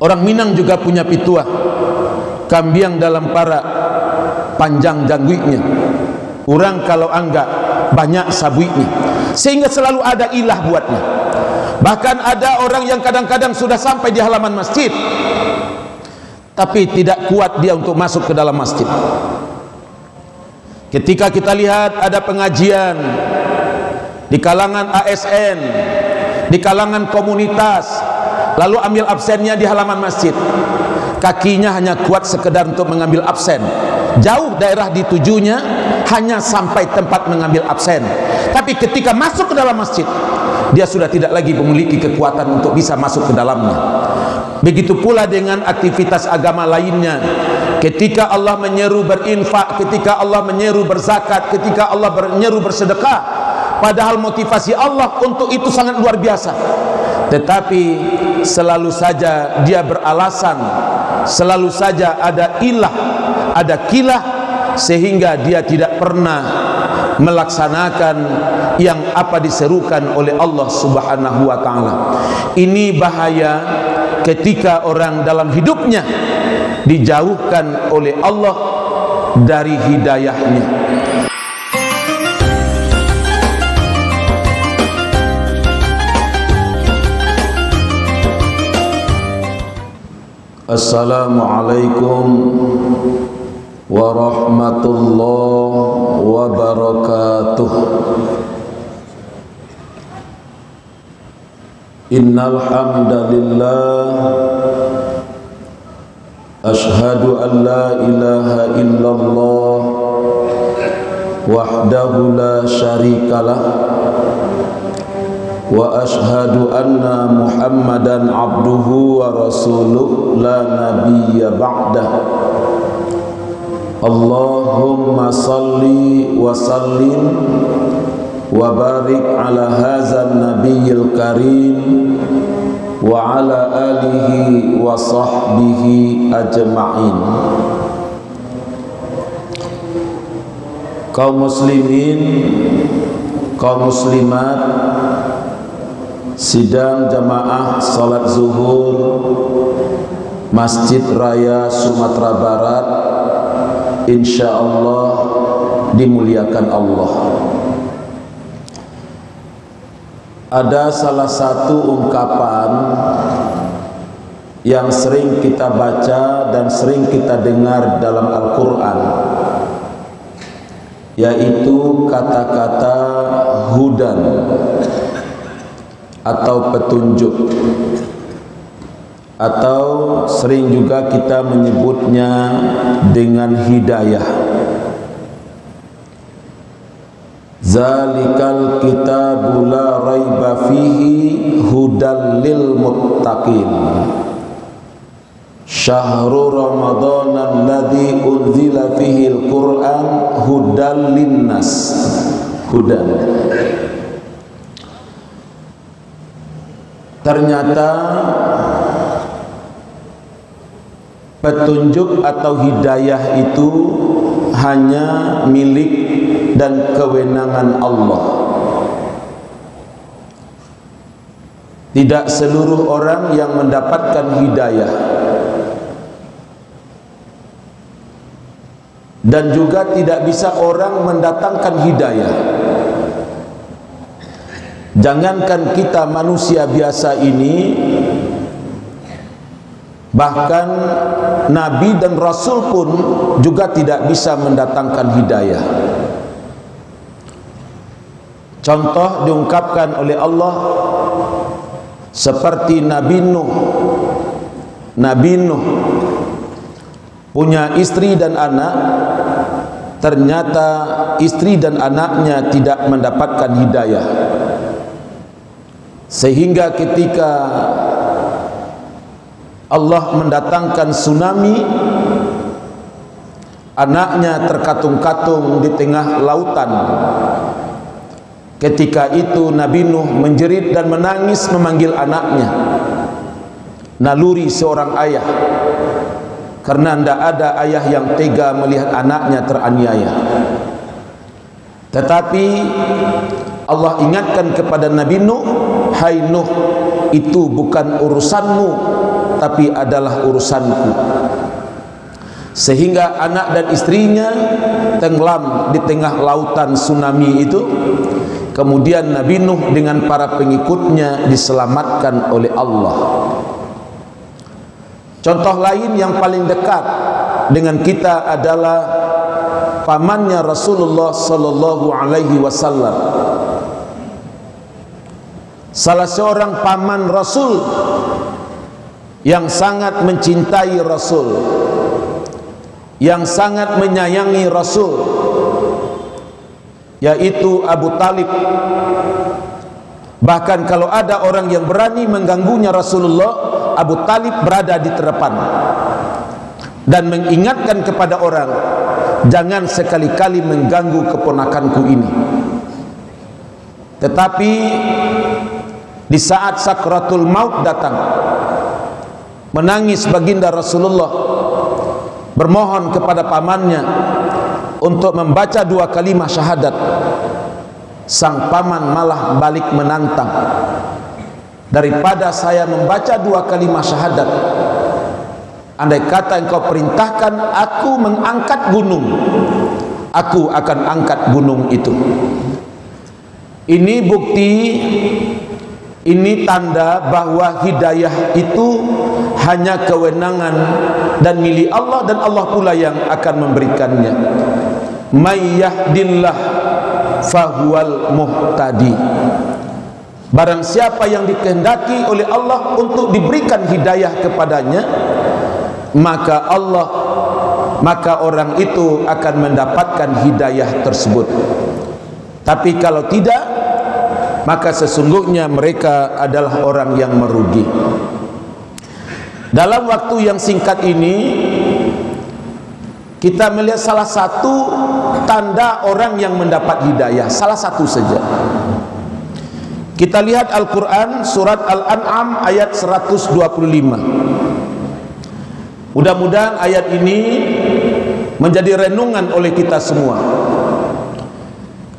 Orang Minang juga punya pituah, kambiang dalam para panjang jangguiknya, orang kalau anggap banyak sabuiknya, sehingga selalu ada ilah buatnya. Bahkan ada orang yang kadang-kadang sudah sampai di halaman masjid, tapi tidak kuat dia untuk masuk ke dalam masjid. Ketika kita lihat ada pengajian di kalangan ASN, di kalangan komunitas, lalu ambil absennya di halaman masjid, kakinya hanya kuat sekedar untuk mengambil absen. Jauh daerah ditujunya, hanya sampai tempat mengambil absen. Tapi ketika masuk ke dalam masjid, dia sudah tidak lagi memiliki kekuatan untuk bisa masuk ke dalamnya. Begitu pula dengan aktivitas agama lainnya. Ketika Allah menyeru berinfak, ketika Allah menyeru berzakat, ketika Allah menyeru bersedekah, padahal motivasi Allah untuk itu sangat luar biasa, tetapi selalu saja dia beralasan, selalu saja ada ilah, ada kilah, sehingga dia tidak pernah melaksanakan yang apa diserukan oleh Allah Subhanahu wa ta'ala. Ini bahaya ketika orang dalam hidupnya dijauhkan oleh Allah dari hidayahnya. Assalamualaikum warahmatullahi wabarakatuh. Innal hamdalillah ashhadu an la ilaha illallah wahdahu la syarikalah wa ashhadu anna Muhammadan abduhu wa rasuluh la nabiyya ba'dah. Allahumma salli wa sallim wa barik ala hadzal nabiyil karim wa ala alihi wa sahbihi ajma'in. Kaum muslimin, kaum muslimat, sidang jamaah salat zuhur Masjid Raya Sumatera Barat insyaallah dimuliakan Allah. Ada salah satu ungkapan yang sering kita baca dan sering kita dengar dalam Al-Quran, yaitu kata-kata hudan atau petunjuk, atau sering juga kita menyebutnya dengan hidayah. Zalikal kitabu la raiba fihi hudal lil muttaqin. Syahrul Ramadan alladzi unzila fihi al-Qur'an hudal linnas. Hudan. Ternyata petunjuk atau hidayah itu hanya milik dan kewenangan Allah. Tidak seluruh orang yang mendapatkan hidayah, dan juga tidak bisa orang mendatangkan hidayah. Jangankan kita manusia biasa ini, bahkan Nabi dan Rasul pun juga tidak bisa mendatangkan hidayah. Contoh diungkapkan oleh Allah seperti Nabi Nuh. Nabi Nuh punya istri dan anak, ternyata istri dan anaknya tidak mendapatkan hidayah, sehingga ketika Allah mendatangkan tsunami, anaknya terkatung-katung di tengah lautan. Ketika itu Nabi Nuh menjerit dan menangis memanggil anaknya. Naluri seorang ayah, karena tidak ada ayah yang tega melihat anaknya teraniaya. Tetapi Allah ingatkan kepada Nabi Nuh, hai Nuh, itu bukan urusanmu, tapi adalah urusanku. Sehingga anak dan istrinya tenggelam di tengah lautan tsunami itu. Kemudian Nabi Nuh dengan para pengikutnya diselamatkan oleh Allah. Contoh lain yang paling dekat dengan kita adalah pamannya Rasulullah sallallahu alaihi wasallam. Salah seorang paman Rasul yang sangat mencintai Rasul, yang sangat menyayangi Rasul, yaitu Abu Talib. Bahkan kalau ada orang yang berani mengganggunya Rasulullah, Abu Talib berada di terdepan dan mengingatkan kepada orang, jangan sekali-kali mengganggu keponakanku ini. Tetapi di saat sakratul maut datang, menangis baginda Rasulullah, bermohon kepada pamannya untuk membaca 2 kalimat syahadat. Sang paman malah balik menantang, daripada saya membaca 2 kalimat syahadat, andai kata engkau perintahkan aku mengangkat gunung, aku akan angkat gunung itu. Ini bukti, ini tanda bahwa hidayah itu hanya kewenangan dan milik Allah, dan Allah pula yang akan memberikannya. May yahdillah fahuwal muhtadi. Barang siapa yang dikehendaki oleh Allah untuk diberikan hidayah kepadanya, maka orang itu akan mendapatkan hidayah tersebut. Tapi kalau tidak, maka sesungguhnya mereka adalah orang yang merugi. Dalam waktu yang singkat ini, kita melihat salah satu tanda orang yang mendapat hidayah, salah satu saja. Kita lihat Al-Quran surat Al-An'am ayat 125. Mudah-mudahan ayat ini menjadi renungan oleh kita semua.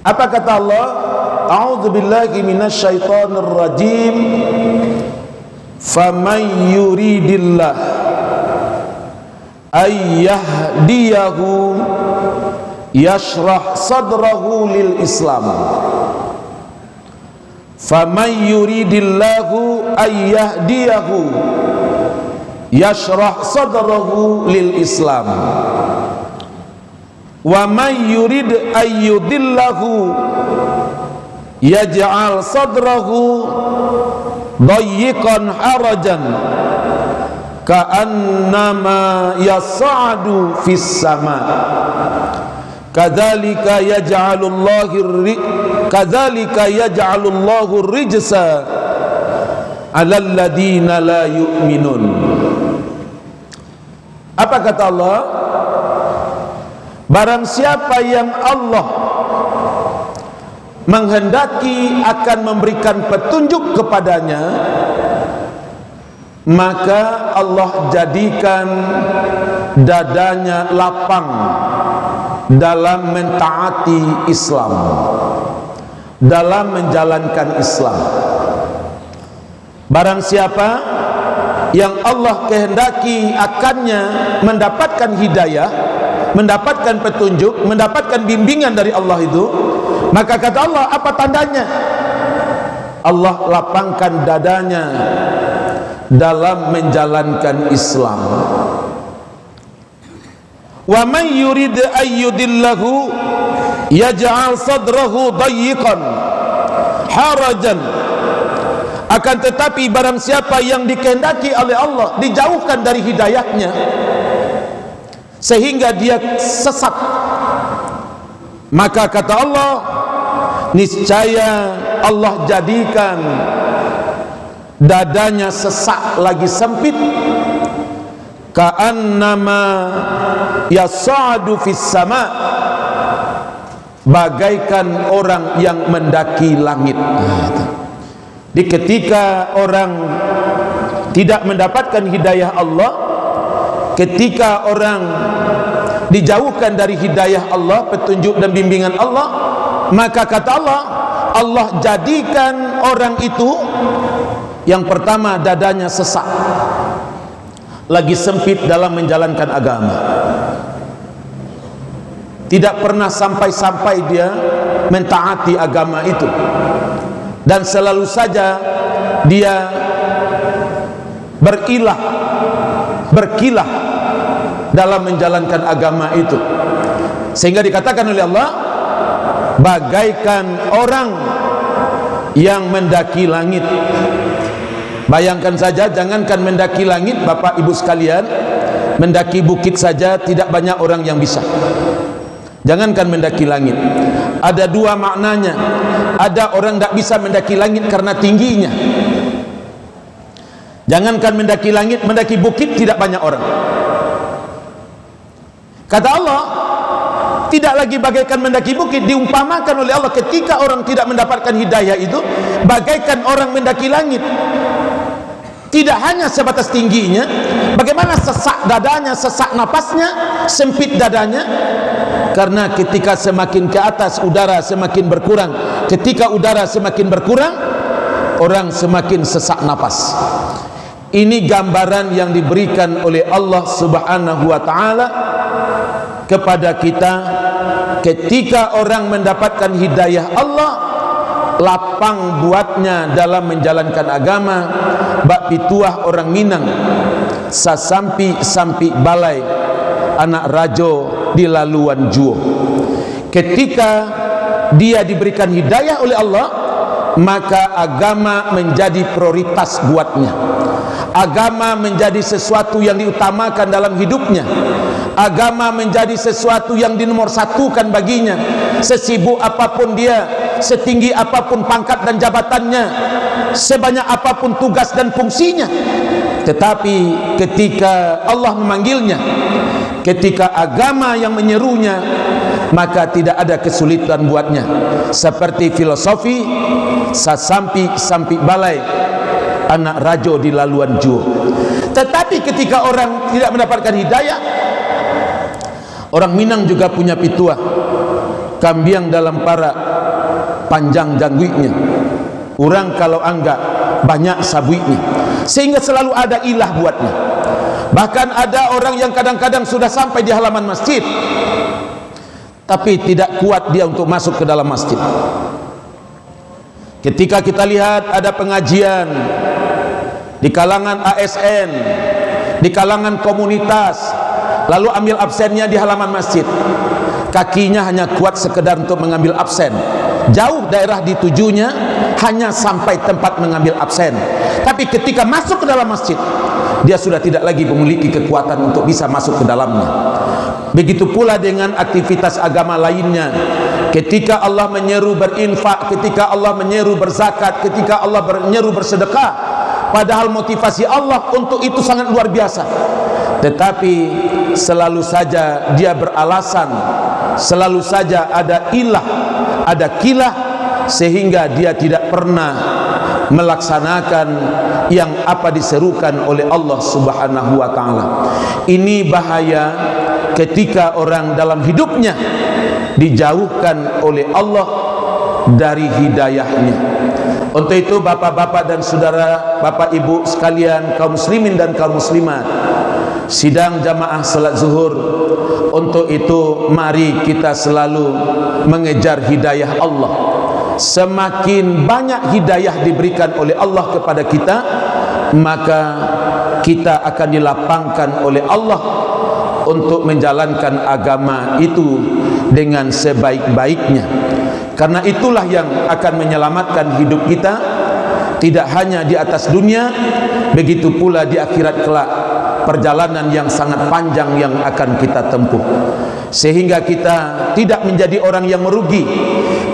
Apa kata Allah? A'udzubillahi minasyaitonir rajim. Faman yuridillah ayyahdiyahu yashrah sadrahu lil Islam. Faman yuridillahu ayyahdiyahu yashrah sadrahu lil Islam. Wa man yurid ayyudillahu yaj'al sadrahu dayyiqan harajan ka'annama yas'adu fis sama. Kadzalika yaj'alullahu rijsa 'alal ladina la yu'minun. Apa kata Allah? Barang siapa yang Allah menghendaki akan memberikan petunjuk kepadanya, maka Allah jadikan dadanya lapang dalam mentaati Islam, dalam menjalankan Islam. Barang siapa yang Allah kehendaki akannya mendapatkan hidayah, mendapatkan petunjuk, mendapatkan bimbingan dari Allah itu, maka kata Allah, apa tandanya? Allah lapangkan dadanya dalam menjalankan Islam. Wa man yurid ayyudillahu yaj'al sadrahu dayyiqan harajan. Akan tetapi barang siapa yang dikehendaki oleh Allah dijauhkan dari hidayahnya sehingga dia sesat, maka kata Allah, niscaya Allah jadikan dadanya sesak lagi sempit, ka'annama yas'adu fis sama, bagaikan orang yang mendaki langit. Di ketika orang tidak mendapatkan hidayah Allah, ketika orang dijauhkan dari hidayah Allah, petunjuk dan bimbingan Allah, maka kata Allah, Allah jadikan orang itu yang pertama dadanya sesak, lagi sempit dalam menjalankan agama. Tidak pernah sampai-sampai dia mentaati agama itu, dan selalu saja dia berkilah dalam menjalankan agama itu, sehingga dikatakan oleh Allah bagaikan orang yang mendaki langit. Bayangkan saja, jangankan mendaki langit Bapak Ibu sekalian, mendaki bukit saja tidak banyak orang yang bisa. Jangankan mendaki langit, ada dua maknanya. Ada orang tidak bisa mendaki langit karena tingginya. Jangankan mendaki langit, mendaki bukit tidak banyak orang. Kata Allah, tidak lagi bagaikan mendaki bukit, diumpamakan oleh Allah ketika orang tidak mendapatkan hidayah itu bagaikan orang mendaki langit. Tidak hanya sebatas tingginya, bagaimana sesak dadanya, sesak napasnya, sempit dadanya. Karena ketika semakin ke atas udara semakin berkurang, ketika udara semakin berkurang, orang semakin sesak napas. Ini gambaran yang diberikan oleh Allah Subhanahu wa taala kepada kita. Ketika orang mendapatkan hidayah Allah, lapang buatnya dalam menjalankan agama. Bak pituah orang Minang, sasampi balai anak rajo di laluan juo. Ketika dia diberikan hidayah oleh Allah, maka agama menjadi prioritas buatnya. Agama menjadi sesuatu yang diutamakan dalam hidupnya. Agama menjadi sesuatu yang dinomorsatukan baginya. Sesibuk apapun dia, setinggi apapun pangkat dan jabatannya, sebanyak apapun tugas dan fungsinya, tetapi ketika Allah memanggilnya, ketika agama yang menyerunya, maka tidak ada kesulitan buatnya. Seperti filosofi sasampi balai anak rajo di laluan juo. Tetapi ketika orang tidak mendapatkan hidayah, orang Minang juga punya pituah, kambiang dalam para panjang jangguiknya, orang kalau anggap banyak sabuiknya, sehingga selalu ada ilah buatnya. Bahkan ada orang yang kadang-kadang sudah sampai di halaman masjid, tapi tidak kuat dia untuk masuk ke dalam masjid. Ketika kita lihat ada pengajian di kalangan ASN, di kalangan komunitas, lalu ambil absennya di halaman masjid, kakinya hanya kuat sekedar untuk mengambil absen. Jauh daerah ditujunya, hanya sampai tempat mengambil absen. Tapi ketika masuk ke dalam masjid, dia sudah tidak lagi memiliki kekuatan untuk bisa masuk ke dalamnya. Begitu pula dengan aktivitas agama lainnya. Ketika Allah menyeru berinfak, ketika Allah menyeru berzakat, ketika Allah menyeru bersedekah, padahal motivasi Allah untuk itu sangat luar biasa, tetapi selalu saja dia beralasan, selalu saja ada ilah, ada kilah, sehingga dia tidak pernah melaksanakan yang apa diserukan oleh Allah Subhanahu wa taala. Ini bahaya ketika orang dalam hidupnya dijauhkan oleh Allah dari hidayahnya. Untuk itu bapak-bapak dan saudara, bapak ibu sekalian, kaum muslimin dan kaum muslimat, sidang jamaah salat zuhur, untuk itu mari kita selalu mengejar hidayah Allah. Semakin banyak hidayah diberikan oleh Allah kepada kita, maka kita akan dilapangkan oleh Allah untuk menjalankan agama itu dengan sebaik-baiknya. Karena itulah yang akan menyelamatkan hidup kita, tidak hanya di atas dunia, begitu pula di akhirat kelak. Perjalanan yang sangat panjang yang akan kita tempuh, sehingga kita tidak menjadi orang yang merugi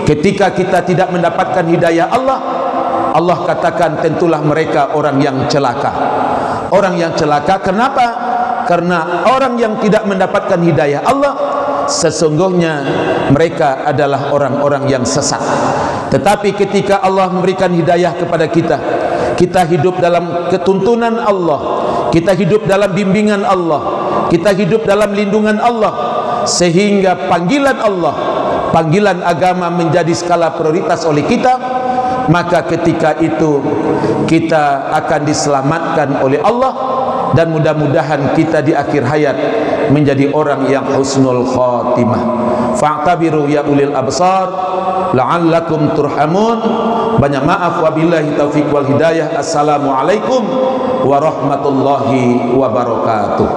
ketika kita tidak mendapatkan hidayah Allah. Allah katakan tentulah mereka orang yang celaka. Orang yang celaka kenapa? Karena orang yang tidak mendapatkan hidayah Allah, sesungguhnya mereka adalah orang-orang yang sesat. Tetapi ketika Allah memberikan hidayah kepada kita, kita hidup dalam ketuntunan Allah, kita hidup dalam bimbingan Allah, kita hidup dalam lindungan Allah, sehingga panggilan Allah, panggilan agama menjadi skala prioritas oleh kita, maka ketika itu kita akan diselamatkan oleh Allah dan mudah-mudahan kita di akhir hayat menjadi orang yang husnul khatimah. Fa'tabiru ya ulil absar la'allakum turhamun. Banyak maaf, wabillahi taufiq wal hidayah. Assalamualaikum warahmatullahi wabarakatuh.